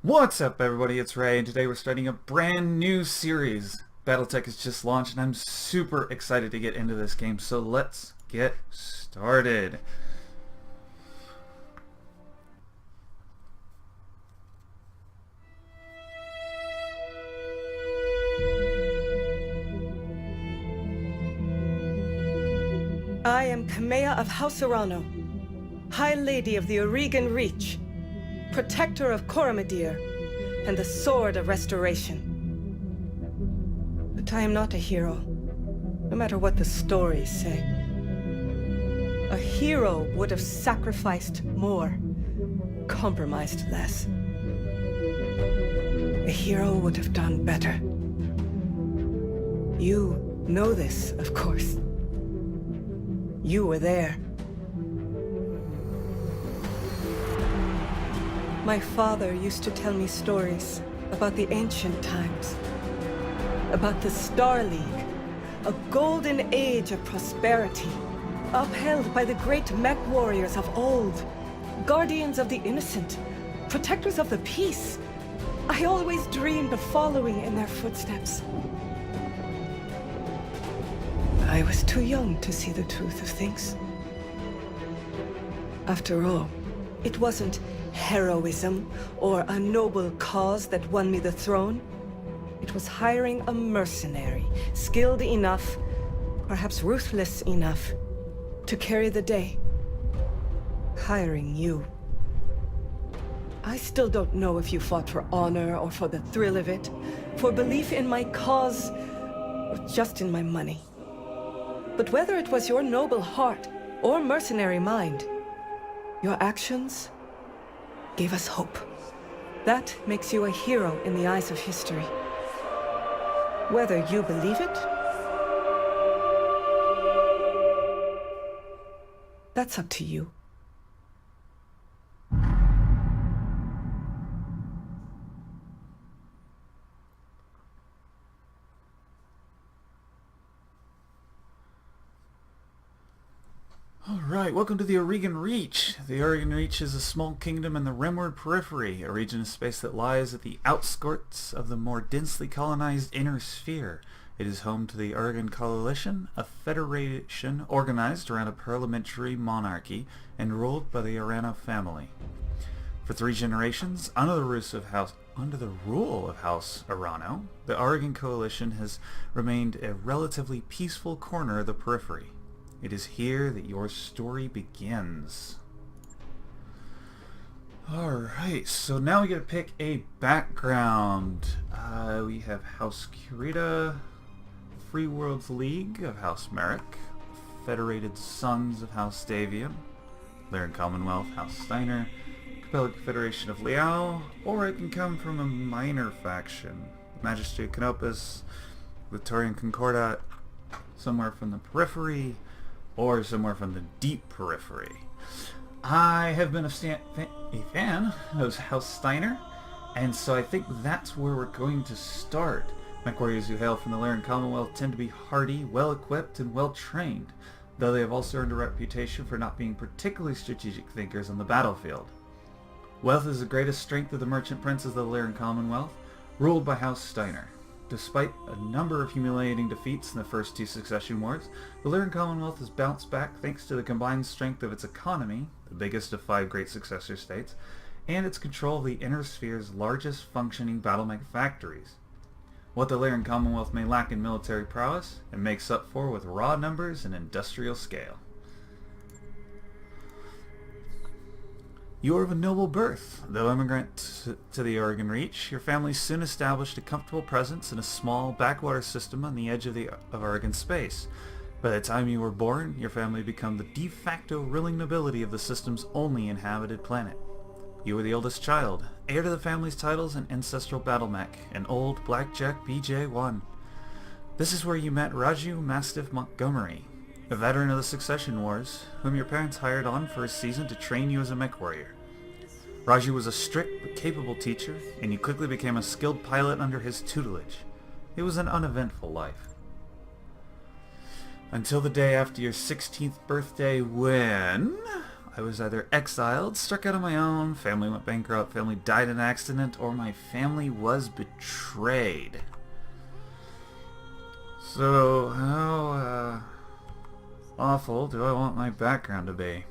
What's up, everybody? It's Ray, and today we're starting a brand new series. BattleTech has just launched, and I'm super excited to get into this game, so let's get started. I am Kamea of House Arano, High Lady of the Wraven Reach, Protector of Coromadir, and the Sword of Restoration. But I am not a hero, no matter what the stories say. A hero would have sacrificed more, compromised less. A hero would have done better. You know this, of course. You were there. My father used to tell me stories about the ancient times, about the Star League, a golden age of prosperity, upheld by the great mech warriors of old, guardians of the innocent, protectors of the peace. I always dreamed of following in their footsteps. I was too young to see the truth of things. After all, it wasn't heroism or a noble cause that won me the throne. It was hiring a mercenary, skilled enough, perhaps ruthless enough, to carry the day. Hiring you. I still don't know if you fought for honor or for the thrill of it, for belief in my cause, or just in my money. But whether it was your noble heart or mercenary mind, your actions gave us hope. That makes you a hero in the eyes of history. Whether you believe it, that's up to you. Alright, welcome to the Wraven Reach. The Wraven Reach is a small kingdom in the rimward periphery, a region of space that lies at the outskirts of the more densely colonized inner sphere. It is home to the Wraven Coalition, a federation organized around a parliamentary monarchy and ruled by the Arano family. For 3 generations, under the rule of House Arano, the Wraven Coalition has remained a relatively peaceful corner of the periphery. It is here that your story begins. Alright, so now we get to pick a background. We have House Kurita, Free Worlds League of House Mert, Federated Sons of House Davian, Lyran Commonwealth, House Steiner, Capella Federation of Liao, or it can come from a minor faction. Majesty of Canopus, Victorian Concordat, somewhere from the periphery, or somewhere from the deep periphery. I have been a fan of House Steiner, and so I think that's where we're going to start. Mech warriors who hail from the Lyran Commonwealth tend to be hardy, well-equipped, and well-trained, though they have also earned a reputation for not being particularly strategic thinkers on the battlefield. Wealth is the greatest strength of the merchant princes of the Lyran Commonwealth, ruled by House Steiner. Despite a number of humiliating defeats in the first 2 succession wars, the Lyran Commonwealth has bounced back thanks to the combined strength of its economy, the biggest of 5 great successor states, and its control of the Inner Sphere's largest functioning battlemech factories. What the Lyran Commonwealth may lack in military prowess, it makes up for with raw numbers and industrial scale. You are of a noble birth. Though immigrant to the Wraven Reach, your family soon established a comfortable presence in a small backwater system on the edge of Wraven space. By the time you were born, your family had become the de facto ruling nobility of the system's only inhabited planet. You were the oldest child, heir to the family's titles and ancestral battlemech, an old Blackjack BJ-1. This is where you met Raju Mastiff Montgomery, a veteran of the Succession Wars, whom your parents hired on for a season to train you as a mech warrior. Raju was a strict but capable teacher, and you quickly became a skilled pilot under his tutelage. It was an uneventful life. Until the day after your 16th birthday when I was either exiled, struck out on my own, family went bankrupt, family died in an accident, or my family was betrayed. So, how awful do I want my background to be?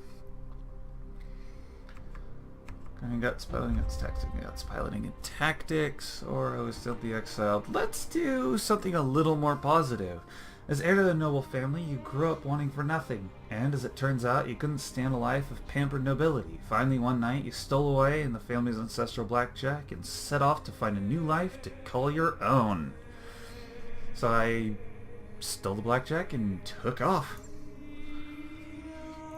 Guts piloting and tactics, or I was simply exiled. Let's do something a little more positive. As heir to the noble family, you grew up wanting for nothing, and as it turns out, you couldn't stand a life of pampered nobility. Finally, one night, you stole away in the family's ancestral blackjack and set off to find a new life to call your own. So I stole the blackjack and took off.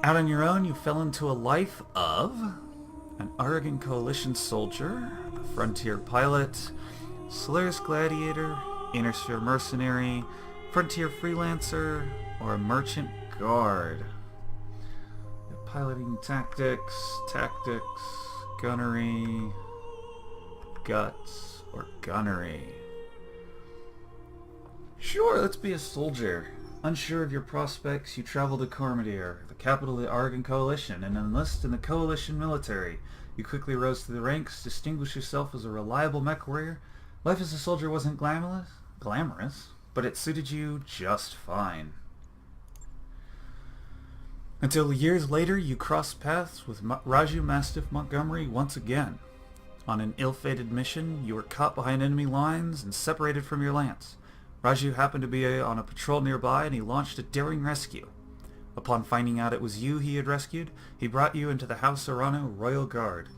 Out on your own, you fell into a life of an Argon Coalition soldier, a frontier pilot, Solaris gladiator, Intersphere mercenary, frontier freelancer, or a merchant guard. Piloting tactics, gunnery, guts, or gunnery. Sure, let's be a soldier. Unsure of your prospects, you travel to Cormidir, the capital of the Argon Coalition, and enlist in the Coalition military. You quickly rose through the ranks, distinguished yourself as a reliable mech warrior. Life as a soldier wasn't glamorous, but it suited you just fine. Until years later, you crossed paths with Raju Mastiff Montgomery once again. On an ill-fated mission, you were caught behind enemy lines and separated from your lance. Raju happened to be on a patrol nearby, and he launched a daring rescue. Upon finding out it was you he had rescued, he brought you into the House Arano Royal Guard.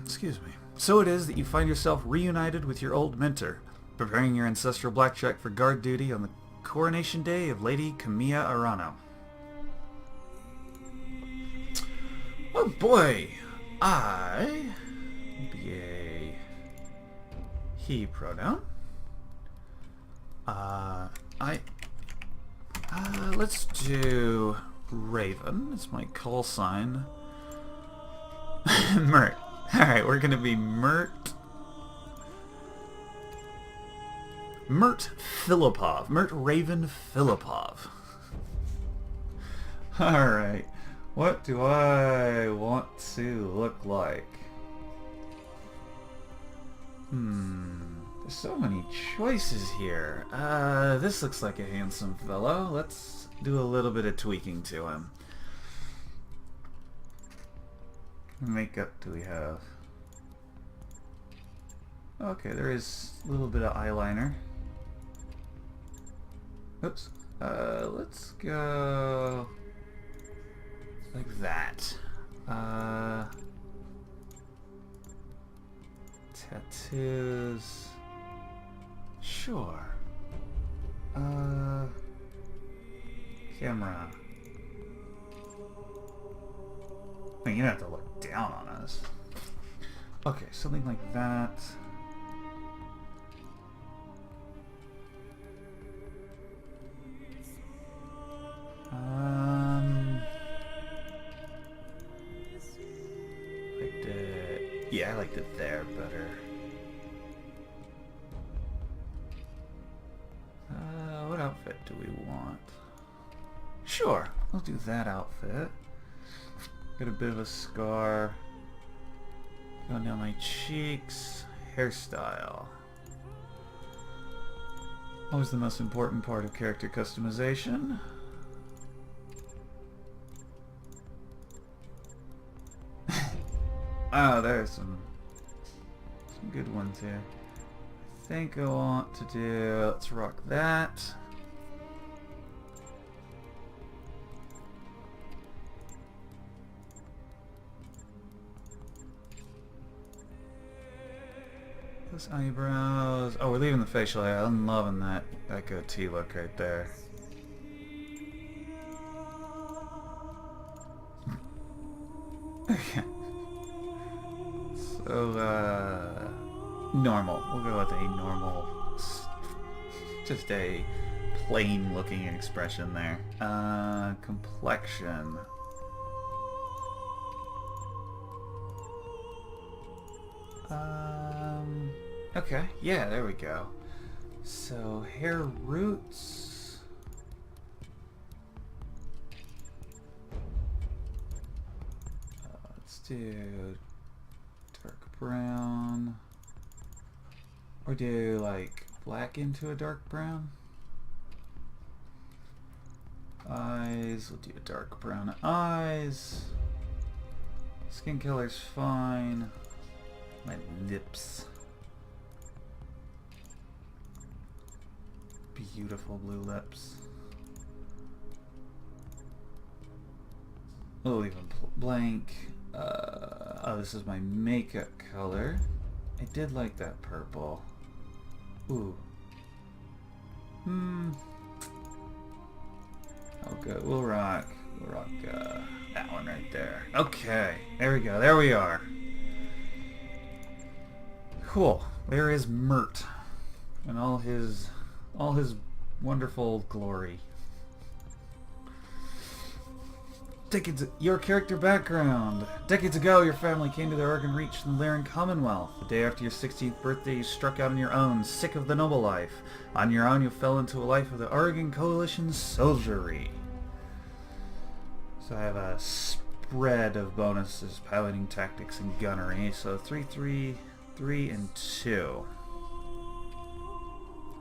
Excuse me. So it is that you find yourself reunited with your old mentor, preparing your ancestral blackjack for guard duty on the coronation day of Lady Camilla Arano. Oh boy! I be a he pronoun. Let's do Wraven. It's my call sign. Mert. Alright, we're gonna be Mert. Mert Filipov. Mert Wraven Filipov. Alright. What do I want to look like? There's so many choices here. This looks like a handsome fellow. Let's do a little bit of tweaking to him. What makeup do we have? Okay, there is a little bit of eyeliner. Oops. Let's go like that. Tattoos. Sure. Camera. I mean, you don't have to look down on us. Okay, something like that. Yeah, I liked it there better. What outfit do we want? Sure, I'll do that outfit. Got a bit of a scar going down my cheeks. Hairstyle. Always the most important part of character customization. Oh, there's some good ones here. I think I want to do, let's rock that. Those eyebrows. Oh, we're leaving the facial hair. I'm loving that goatee look right there. Okay. So, normal. We'll go with a normal, just a plain looking expression there. Complexion. Okay, yeah, there we go. So, hair roots. do dark brown. Or do like black into a dark brown. Eyes, we'll do a dark brown eyes. Skin color's fine. My lips. Beautiful blue lips. We'll leave them blank. Oh, this is my makeup color. I did like that purple. Ooh. Oh, good. We'll rock that one right there. Okay, there we go. There we are. Cool. There is Mert and all his wonderful glory. Your character background. Decades ago, your family came to the Oregon Reach in the Laren Commonwealth. The day after your 16th birthday, you struck out on your own, sick of the noble life. On your own, you fell into a life of the Oregon Coalition soldiery. So I have a spread of bonuses, piloting, tactics, and gunnery. So 3, 3, 3, and 2.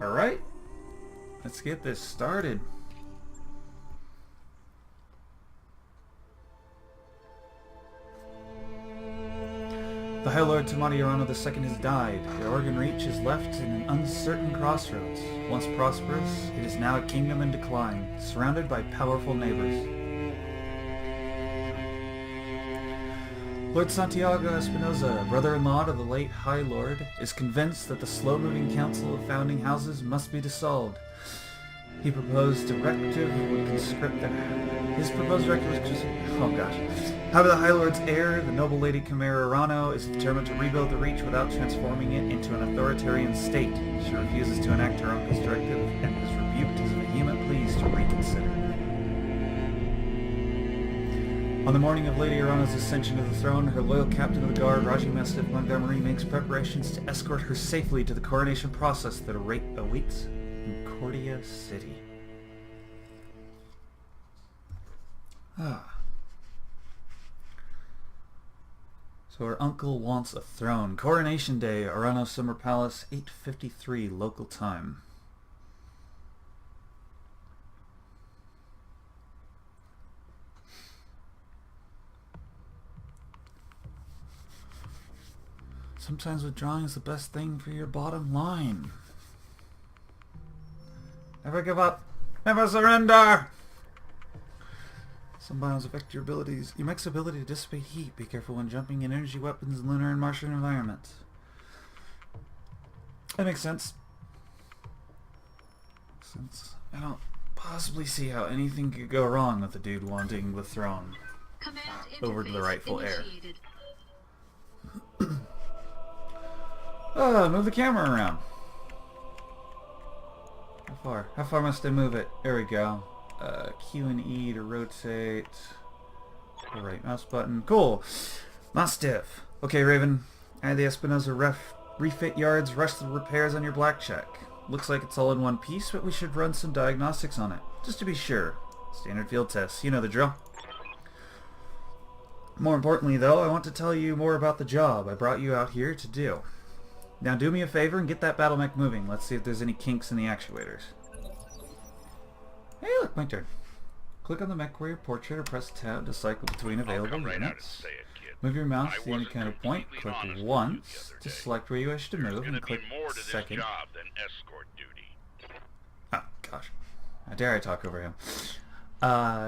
Alright. Let's get this started. The High Lord Tamati Urano II has died. The Oregon Reach is left in an uncertain crossroads. Once prosperous, it is now a kingdom in decline, surrounded by powerful neighbors. Lord Santiago Espinoza, brother-in-law to the late High Lord, is convinced that the slow-moving Council of Founding Houses must be dissolved. His proposed directive would conscript However, the High Lord's heir, the noble Lady Chimera Urano, is determined to rebuild the Reach without transforming it into an authoritarian state. She refuses to enact her uncle's directive and is rebuked his vehement pleas to reconsider. On the morning of Lady Urano's ascension to the throne, her loyal captain of the guard, Raji Mastiff Montgomery, makes preparations to escort her safely to the coronation process that awaits Concordia City. So her uncle wants a throne. Coronation Day, Urano Summer Palace, 8:53 local time. Sometimes withdrawing is the best thing for your bottom line. Never give up. Never surrender! Some biomes affect your abilities. Your mech's ability to dissipate heat. Be careful when jumping in energy weapons in lunar and Martian environments. That makes sense. Since I don't possibly see how anything could go wrong with the dude wanting the throne over to the rightful heir. Move the camera around. How far? How far must I move it? There we go. Q and E to rotate. The right mouse button. Cool. Mastiff. Okay, Raven. I had the Espinoza refit yards rush the repairs on your blackjack. Looks like it's all in one piece, but we should run some diagnostics on it, just to be sure. Standard field tests. You know the drill. More importantly, though, I want to tell you more about the job I brought you out here to do. Now do me a favor and get that battle mech moving. Let's see if there's any kinks in the actuators. Hey, look, my turn. Click on the mech warrior portrait or press tab to cycle between available units. Move your mouse to any kind of point. Click once to select where you wish to move, and click second. Oh, gosh. How dare I talk over him.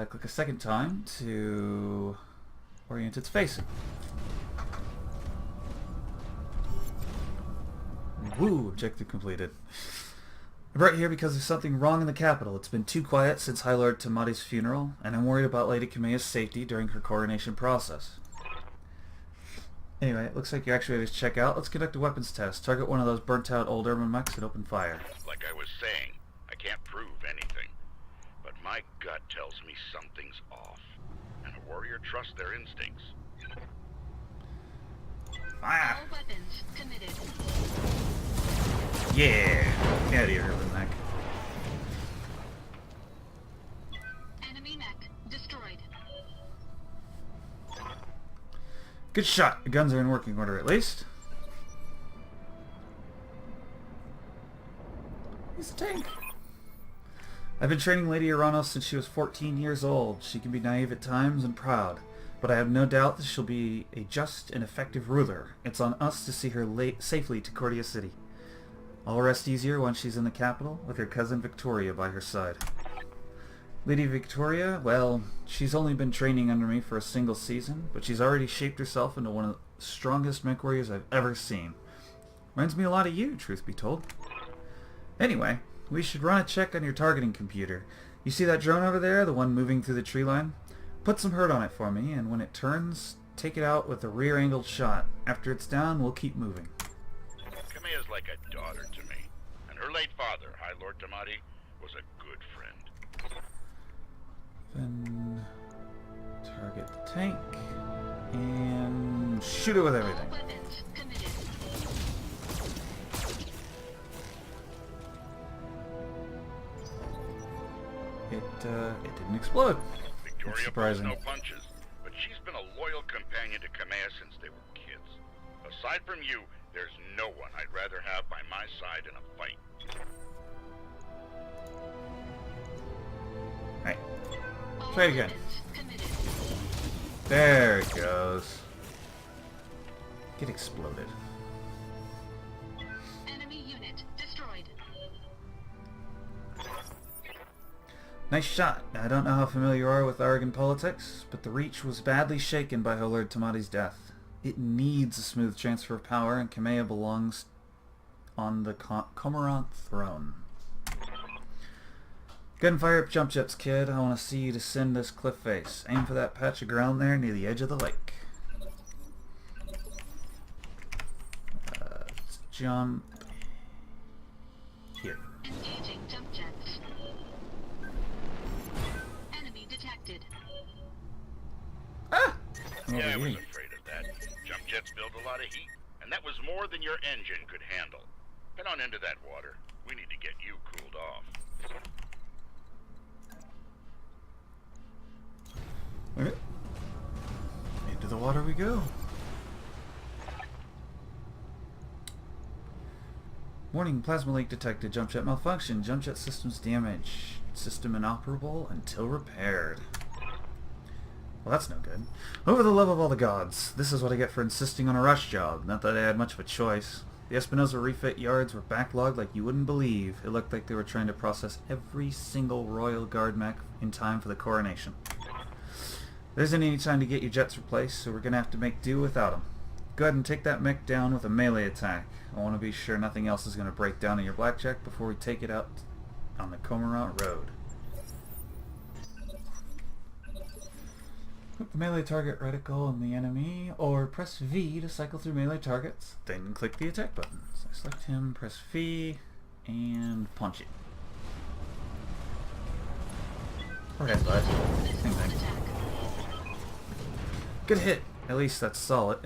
Click a second time to orient its facing. Woo! Objective completed. I brought you here because there's something wrong in the capital. It's been too quiet since High Lord Tamati's funeral, and I'm worried about Lady Kamea's safety during her coronation process. Anyway, it looks like your actuators check out. Let's conduct a weapons test. Target one of those burnt-out old Urban mechs and open fire. Like I was saying, I can't prove anything, but my gut tells me something's off, and a warrior trusts their instincts. Fire! All weapons committed. Yeah! Get out of here, Urban mech. Enemy mech destroyed. Good shot. Your guns are in working order at least. He's a tank. I've been training Lady Uranos since she was 14 years old. She can be naive at times and proud, but I have no doubt that she'll be a just and effective ruler. It's on us to see her safely to Cordia City. I'll rest easier once she's in the capital, with her cousin Victoria by her side. Lady Victoria, well, she's only been training under me for a single season, but she's already shaped herself into one of the strongest mech warriors I've ever seen. Reminds me a lot of you, truth be told. Anyway, we should run a check on your targeting computer. You see that drone over there, the one moving through the tree line? Put some hurt on it for me, and when it turns, take it out with a rear-angled shot. After it's down, we'll keep moving. Kamea's like a daughter to me, and her late father, High Lord Tamati, was a good friend. Then target the tank and shoot it with everything. It didn't explode. Victoria pulls no punches, but she's been a loyal companion to Kamea since they were kids. Aside from you, there's no one I'd rather have by my side in a fight. Alright. Try it again. There it goes. Get exploded. Enemy unit destroyed. Nice shot. I don't know how familiar you are with Oregon politics, but the Reach was badly shaken by Lord Tamati's death. It needs a smooth transfer of power, and Kamea belongs on the Cormorant throne. Gunfire up jump jets, kid. I want to see you descend this cliff face. Aim for that patch of ground there near the edge of the lake. Let's jump here. Engaging jump jets. Enemy detected. Ah! Yeah, I was afraid of that. Jump jets build a lot of heat, and that was more than your engine could handle. Head on into that water. We need to get you cooled off. Alright. Into the water we go. Warning, plasma leak detected. Jump jet malfunction. Jump jet systems damaged. System inoperable until repaired. Well, that's no good. Over the love of all the gods. This is what I get for insisting on a rush job. Not that I had much of a choice. The Espinosa refit yards were backlogged like you wouldn't believe. It looked like they were trying to process every single Royal Guard mech in time for the coronation. There isn't any time to get your jets replaced, so we're going to have to make do without them. Go ahead and take that mech down with a melee attack. I want to be sure nothing else is going to break down in your blackjack before we take it out on the Cormorant Road. Put the melee target reticle on the enemy, or press V to cycle through melee targets, then click the attack button. So I select him, press V, and punch it. Or headbutt. Same thing. Good hit. At least that's solid.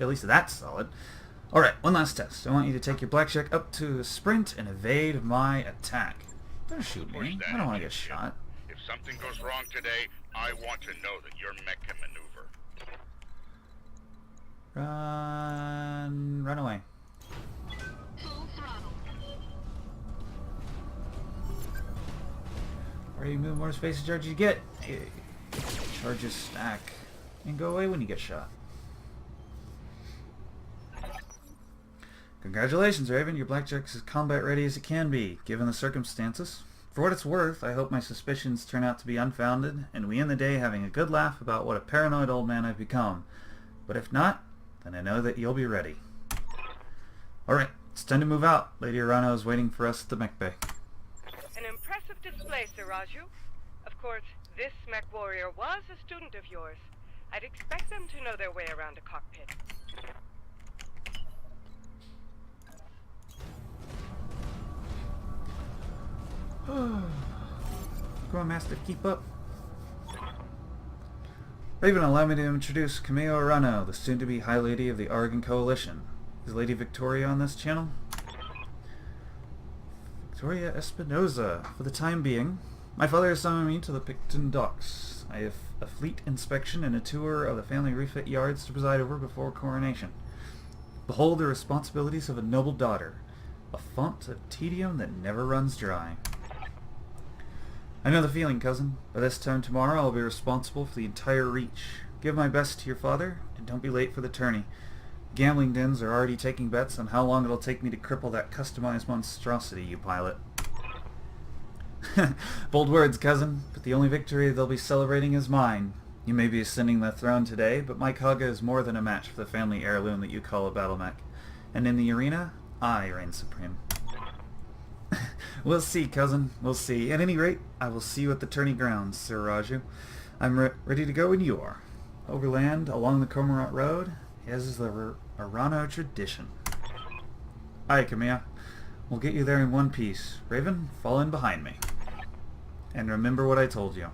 Alright, one last test. I want you to take your blackjack up to a sprint and evade my attack. Don't shoot me. I don't want to get shot. If something goes wrong today, I want to know that your mech can maneuver. Run away. Full throttle. Where you move, more space charge you get. Charges stack. And go away when you get shot. Congratulations, Raven. Your blackjack's as combat ready as it can be, given the circumstances. For what it's worth, I hope my suspicions turn out to be unfounded, and we end the day having a good laugh about what a paranoid old man I've become. But if not, then I know that you'll be ready. Alright, it's time to move out. Lady Urano is waiting for us at the mech bay. An impressive display, Sir Raju. Of course, this mech warrior was a student of yours. I'd expect them to know their way around a cockpit. Come on, Mastiff, keep up. Raven, allow me to introduce Kamea Urano, the soon-to-be High Lady of the Oregon Coalition. Is Lady Victoria on this channel? Victoria Espinosa, for the time being. My father has summoned me to the Picton docks. I have a fleet inspection and a tour of the family refit yards to preside over before coronation. Behold the responsibilities of a noble daughter, a font of tedium that never runs dry. I know the feeling, cousin. By this time tomorrow I'll be responsible for the entire Reach. Give my best to your father, and don't be late for the tourney. Gambling dens are already taking bets on how long it'll take me to cripple that customized monstrosity you pilot. Bold words, cousin, but the only victory they'll be celebrating is mine. You may be ascending the throne today, but my Kaga is more than a match for the family heirloom that you call a BattleTech. And in the arena, I reign supreme. We'll see, cousin, we'll see. At any rate, I will see you at the tourney grounds, Sir Raju. I'm ready to go when you are. Overland, along the Cormorant Road, as is the Arano tradition. Aye, Camilla. We'll get you there in one piece. Wraven, fall in behind me. And remember what I told you.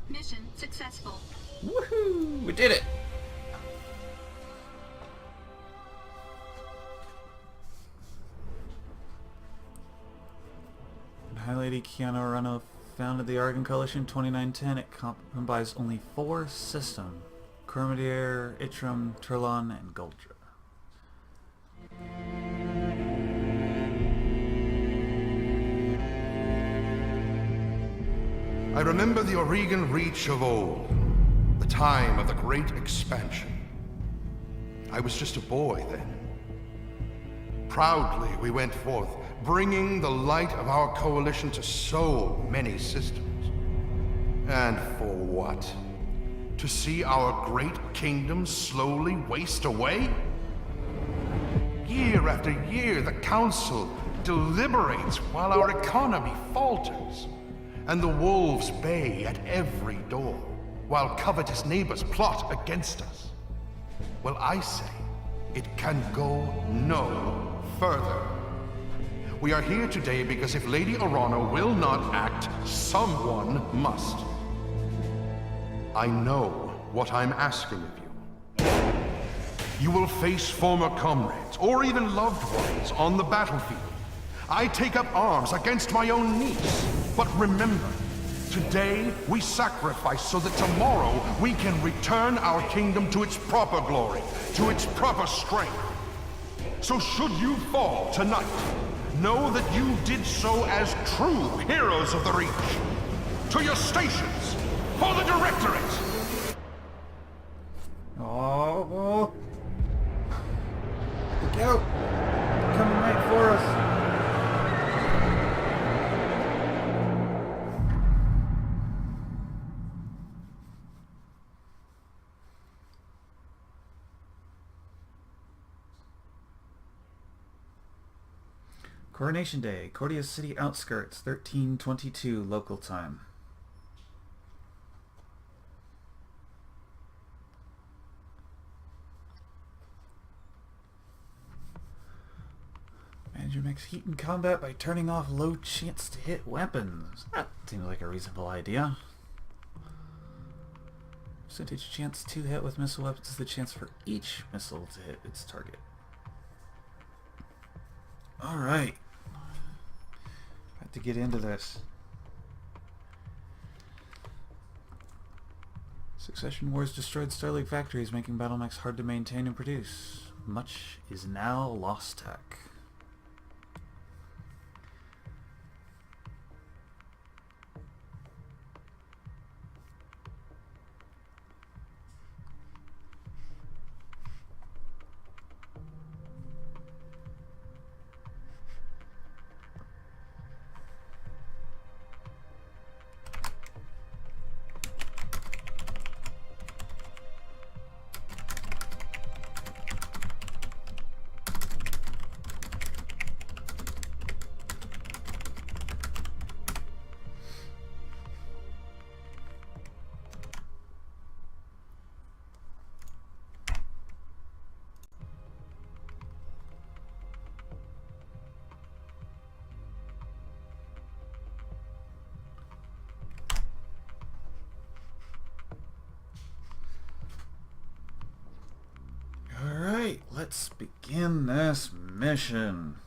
Mission successful. Woohoo! We did it! High Lady Keanu Arano founded the Argon Coalition in 2910. It combines only 4 systems: Cormier, Itram, Turlon, and Guldra. I remember the Oregon Reach of old, the time of the Great Expansion. I was just a boy then. Proudly we went forth, bringing the light of our coalition to so many systems. And for what? To see our great kingdom slowly waste away? Year after year, the Council deliberates while our economy falters, and the wolves bay at every door, while covetous neighbors plot against us. Well, I say, it can go no further. We are here today because if Lady Arano will not act, someone must. I know what I'm asking of you. You will face former comrades, or even loved ones, on the battlefield. I take up arms against my own niece. But remember, today we sacrifice so that tomorrow we can return our kingdom to its proper glory, to its proper strength. So should you fall tonight, know that you did so as true heroes of the Reach. To your stations, for the Directorate! Oh, look out! They're coming right for us! Coronation Day, Cordia City outskirts, 1322 local time. Manage your max heat in combat by turning off low chance to hit weapons. That seems like a reasonable idea. Percentage chance to hit with missile weapons is the chance for each missile to hit its target. Alright. Have to get into this. Succession Wars destroyed Starlink factories, making BattleMechs hard to maintain and produce. Much is now lost tech. Let's begin this mission.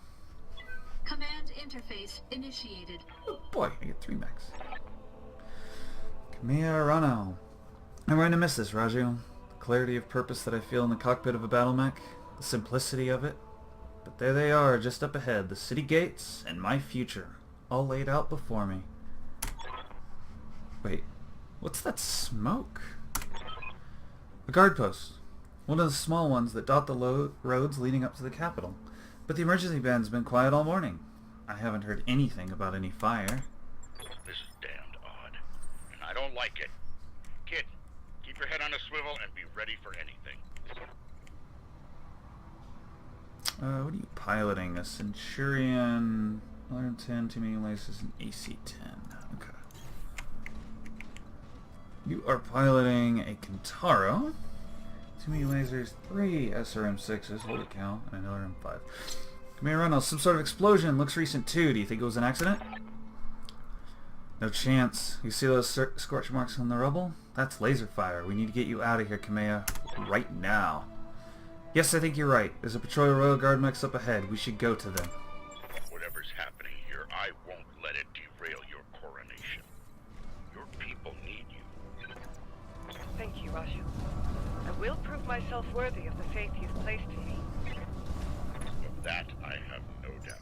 Command interface initiated. Oh boy, I get 3 mechs. Mia Rano. I'm going to miss this, Raju. The clarity of purpose that I feel in the cockpit of a battle mech, the simplicity of it. But there they are, just up ahead, the city gates and my future, all laid out before me. Wait, what's that smoke? A guard post. One of the small ones that dot the roads leading up to the capital. But the emergency band's been quiet all morning. I haven't heard anything about any fire. This is damned odd, and I don't like it. Kid, keep your head on a swivel and be ready for anything. What are you piloting? A Centurion, LR-10, too many laces, and AC-10. Okay. You are piloting a Kintaro. Too many lasers, 3 SRM-6s, holy cow, and an LRM-5. Commander Reynolds, some sort of explosion. Looks recent too. Do you think it was an accident? No chance. You see those scorch marks on the rubble? That's laser fire. We need to get you out of here, Kamea. Right now. Yes, I think you're right. There's a patrol of Royal Guard mechs up ahead. We should go to them. Whatever's happening here, I won't let it derail your coronation. Your people need you. Thank you, Raju. I will prove myself worthy of the faith you've placed in me. Of that, I have no doubt.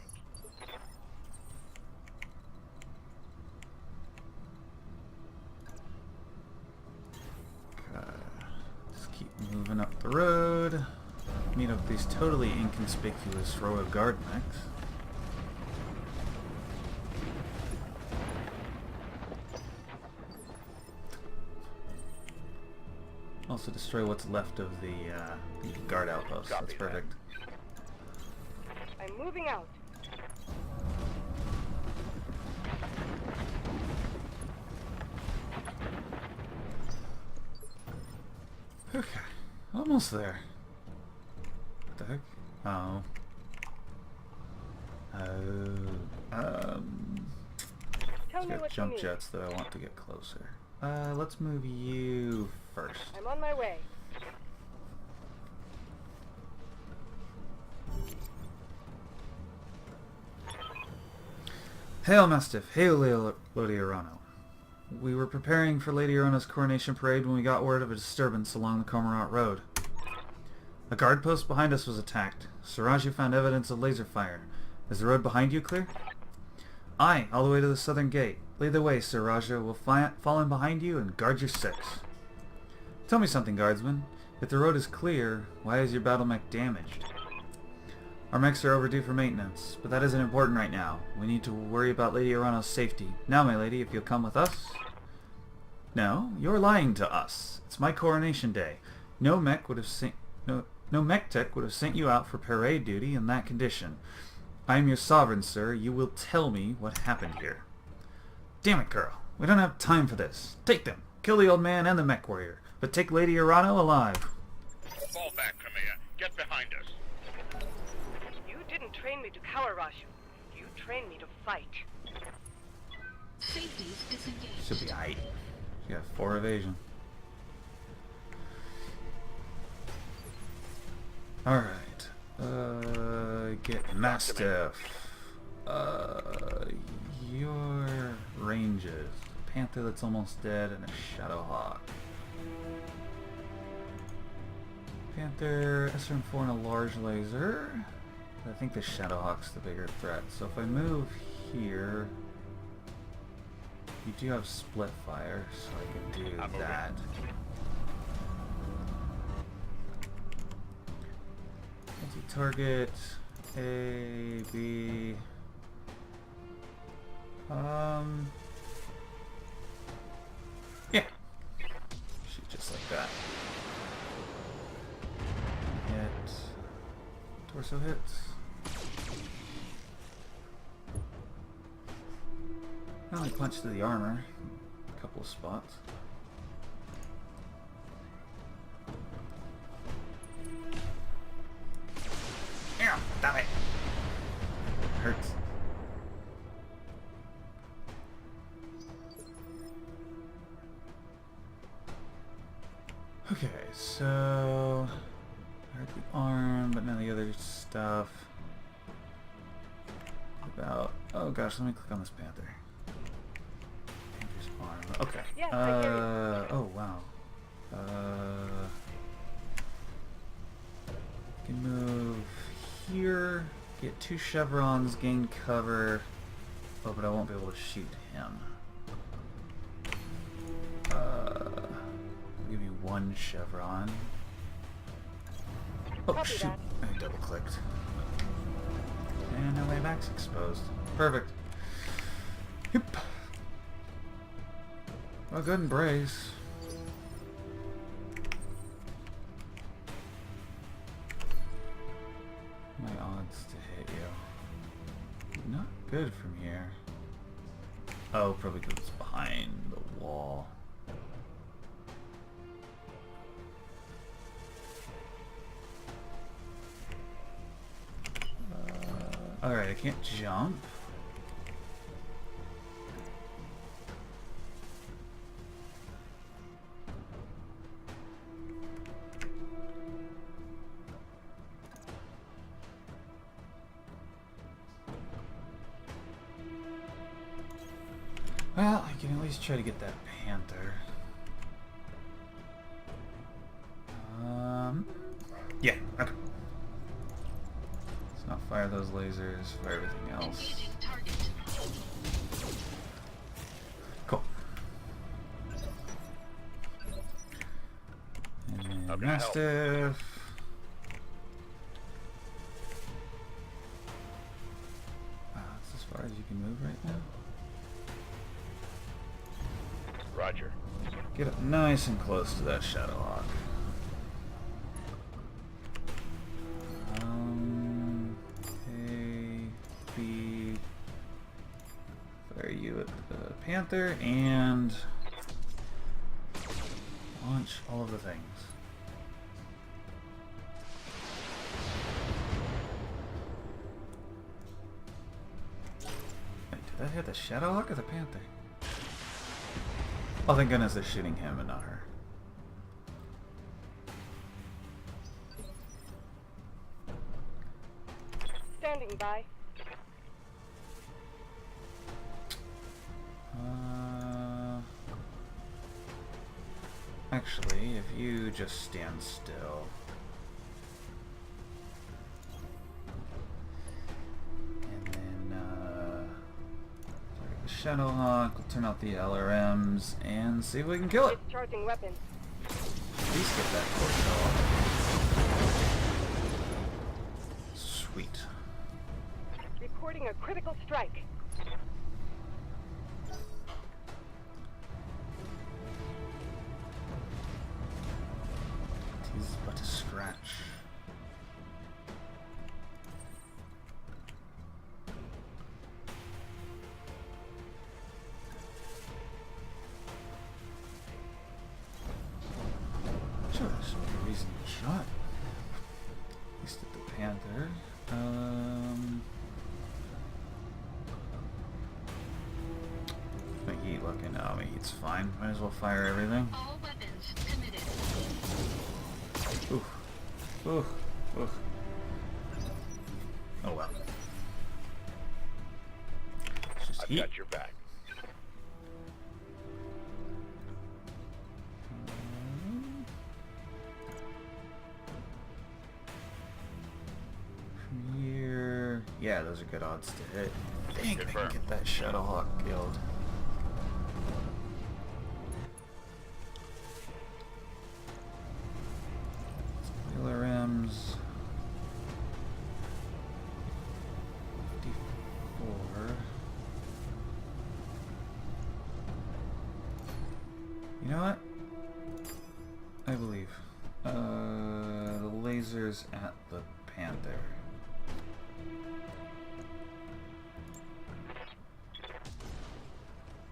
Just keep moving up the road. Meet up these totally inconspicuous Royal Guard mechs. Also destroy what's left of the guard outpost. That's perfect. I'm moving out. Okay, almost there. What the heck? Oh. Tell me Got what you jump need. jets that I want to get closer. Let's move you first. I'm on my way. Hail, Mastiff. Hail, Lady Arano. We were preparing for Lady Arano's coronation parade when we got word of a disturbance along the Cormorant Road. A guard post behind us was attacked. Siraju found evidence of laser fire. Is the road behind you clear? Aye, all the way to the southern gate. Lead the way, Sir Raja. We'll fall in behind you and guard your 6. Tell me something, guardsman. If the road is clear, why is your battle mech damaged? Our mechs are overdue for maintenance, but that isn't important right now. We need to worry about Lady Arano's safety. Now, my lady, if you'll come with us... No, you're lying to us. It's my coronation day. No mech would have no mech tech would have sent you out for parade duty in that condition. I am your sovereign, sir. You will tell me what happened here. Damn it, girl. We don't have time for this. Take them. Kill the old man and the mech warrior. But take Lady Arano alive. Fall back, Kamea. Get behind us. You didn't train me to cower, Raju. You trained me to fight. Safeties disengaged. Should be aight. She got 4 evasion. Alright. Get Mastiff. Your ranges. Panther that's almost dead and a Shadowhawk. Panther, SRM-4 and a large laser. I think the Shadowhawk's the bigger threat. So if I move here, you do have split fire, so I can do that. Anti-target, A, B. Yeah. Shoot just like that. Hit. Torso hits. I only punched through the armor. A couple of spots. Ow, damn it. Hurts. Okay, so I heard the arm, but none of the other stuff. About, oh gosh, let me click on this panther. Panther's alarm. Okay. Yes, I hear you. Oh wow. Can move here, get 2 chevrons, gain cover. Oh, but I won't be able to shoot him. Give me 1 chevron. Oh Copy shoot! that. I double clicked. And now my back's exposed. Perfect. Yep. Well, good and brace. My odds to hit you. Not good from here. Oh, probably because it's behind the wall. Alright, I can't jump. Well, I can at least try to get that panther. Yeah, okay. Let's not fire those lasers, fire everything else. Engaging target. Cool. And How can I help? Mastiff. Wow, that's as far as you can move right now. Roger. Get up nice and close to that Shadowhawk. A, B. Fire you at the Panther and launch all of the things. Wait, did that hit the Shadowhawk or the Panther? Oh, thank goodness they're shooting him and not her. Standing by. Actually, if you just stand still. And then, target the Shadowhawk, we'll turn out the LRMs, and see if we can kill it. Discharging weapons. At least get that torso off. Sweet. Reporting a critical strike. It is but a scratch. Sure, there's no reason to shot. At least at the Panther. My heat looking. Oh, my heat's fine. Might as well fire everything. All weapons committed. Oof. Oof. Oof. Oh well. It's just I've heat. got your back. From here. Yeah, those are good odds to hit. I think I can Confirmed. get that Shadowhawk killed. LRMs. 54. You know what? I believe. The lasers at the Panther.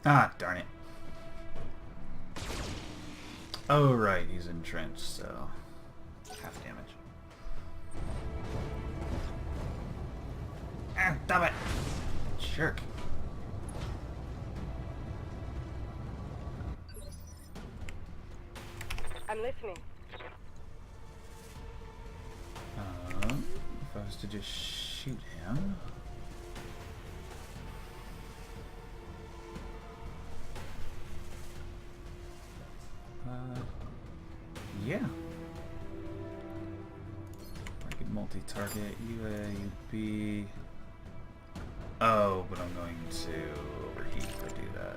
Ah, darn it. Oh, right, he's entrenched, so half damage. Ah, damn it! Jerk. I'm listening. If I was to just shoot him. Multi-target, UAB. Oh, but I'm going to overheat if I do that.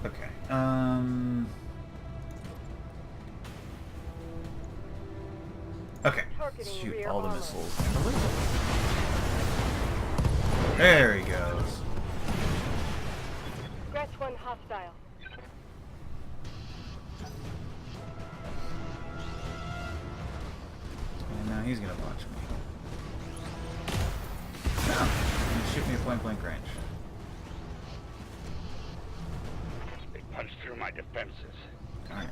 Okay, okay, let's shoot all the missiles and the laser. There he goes. Scratch one hostile. And now he's gonna punch me. No, he's gonna shoot me at point blank range. They punched through my defenses. Darn it.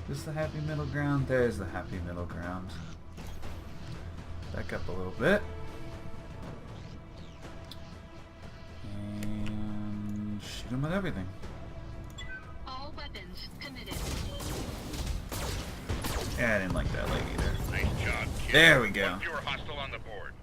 Is this the happy middle ground? There's the happy middle ground. Back up a little bit. And shoot him with everything. All weapons committed. Yeah, I didn't like that leg either. Nice job, kid. There we go. One fewer hostile on the board.